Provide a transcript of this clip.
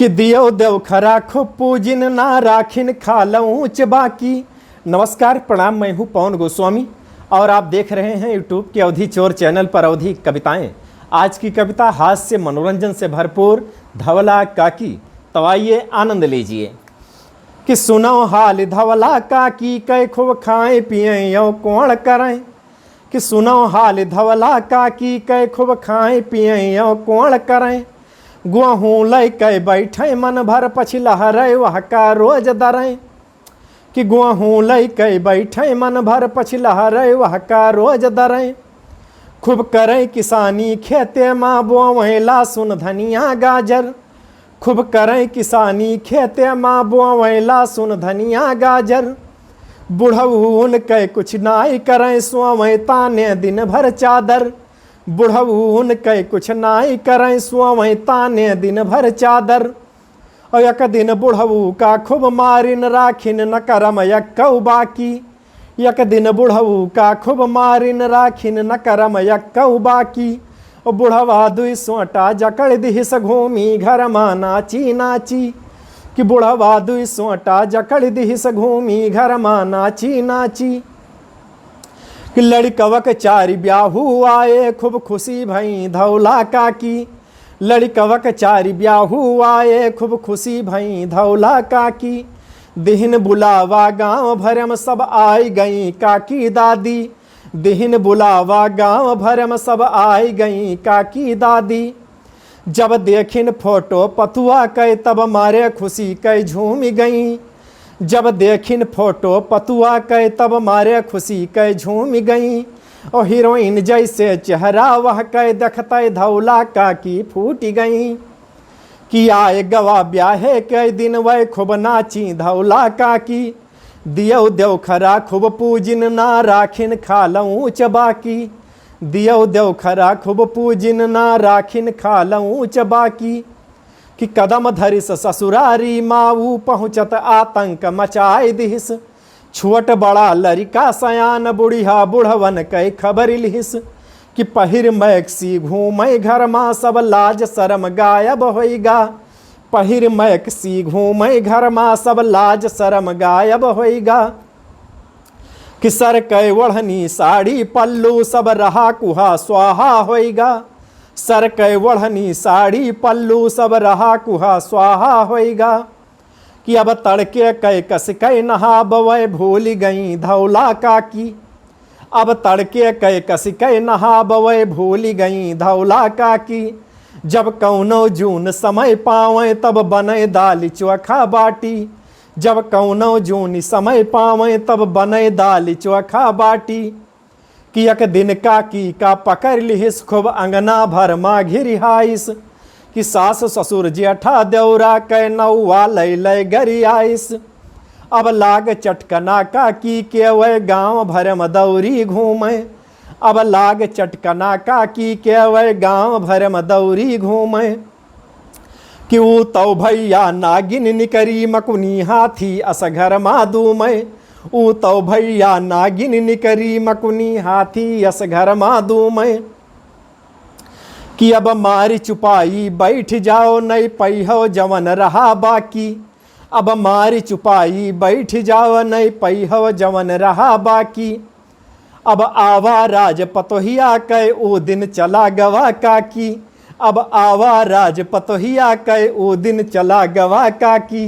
कि दियो देव खरा खूब पूजिन ना राखिन खाल ऊंच बाकी। नमस्कार प्रणाम, मैं हूं पवन गोस्वामी और आप देख रहे हैं यूट्यूब के अवधि चोर चैनल पर अवधि कविताएं। आज की कविता हास्य मनोरंजन से भरपूर धवला काकी। तो आइए आनंद लीजिए। कि सुनो हाल धवला काकी कै खूब खाएं पिएं यो कोण करें। कि सुनो हाल धवला काकी कै खूब खाएं पिएं यो कोण करें। गुहूँ लय कै बैठे मन भर पछिलहरै वह का रोज दरें। कि गुहूँ लय कै बैठे मन भर पछिलहरै वह का रोज दरें। खूब करें किसानी खेते माँ बोवें लहसुन धनिया गाजर। खूब करें किसानी खेते माँ बोवें लहसुन धनिया गाजर। बुढ़ऊन कै कुछ नाई करें सोवें ताने दिन भर चादर। बुढ़ऊन कै कुछ नाई करें सोवें ताने दिन भर चादर। और एक दिन बुढ़ऊ का खूब मारिन राखिन न करम यक्कौ बाकी। एक दिन बुढ़ऊ का खूब मारिन राखिन न करम यक्कौ बाकी। और बुढ़वा दुई सोटा जकड़ दिहिस घूमी घर मा नाची नाची। कि बुढ़वा दुई सोटा जकड़ दिहिस घूमी घर मा नाची नाची। कि लड़कवक चारि ब्याहू आए खूब खुशी भई धौला काकी। लड़कवक चारि ब्याहू आए खूब खुशी भई धौला काकी। दिहिन बुलावा गांव भरम सब आई गई काकी दादी। दिहिन बुलावा गांव भरम सब आई गई काकी दादी। जब देखिन फोटो पतुआ कै तब मारे खुशी कै झूम गई। जब देखिन फोटो पतुआ कै तब मारे खुशी कै झूम गई। और हीरोइन जैसे चेहरा वह कै देखते धौला काकी फूट गई। कि आए गवा ब्याहे कै दिन वह खूब नाची धौला काकी। दियो देव खरा खूब पूजिन ना राखिन खाल ऊंच बाकी। दियो देव खरा खूब पूजिन ना राखिन खाल ऊंच बाकी। कि कदम धरिस ससुरारी माऊ पहुँचत आतंक मचाए दिहिस। छोट बड़ा लड़का सयान बुढ़िया बुढ़वन कै खबर लिहिस। कि पहिर मैक्सी घूमै घर माँ सब लाज शरम गायब होइगा। पहिर मैक्सी घूमै घर माँ सब लाज शरम गायब होइगा। कि सर कै ओढ़नी साड़ी पल्लू सब रहा कुहा स्वाहा होइगा। सर कै ओढ़नी साड़ी पल्लू सब रहा कुहा स्वाहा होइगा। कि अब तड़के कै कस कै नहाबवै भूल गई धौला काकी। अब तड़के कै कस कै नहाबवै भूल गई धौला काकी। जब कौनो जून समय पावें तब बने दाल चोखा बाटी। जब कौनो जून समय पावें तब बने दाल चोखा बाटी। कि एक दिन काकी का पकड़ लिहिस खूब अंगना भर माँ घिरिहाइस। कि सास ससुर जेठा देवरा कै नौआ लय लय गरियाइस। अब लाग चटकना काकी के वह गाँव भरम दौरी घूमे। अब लाग चटकना काकी के वह गाँव भरम दौरी घूमे। कि ऊ तो भैया नागिन निकरी मकुनी हाथी असघर मादू में। ऊ तो भैया नागिन निकरी मकुनी हाथी असघर मादू में। कि अब मारी चुपाई बैठ जाओ नहीं पैहो जवन रहा बाकी। अब मारी चुपाई बैठ जाओ नहीं पैहो जवन रहा बाकी। अब आवा राज पतोहिया कै ऊ दिन चला गवा काकी। अब आवा राज पतोहिया कै ऊ दिन चला गवा काकी।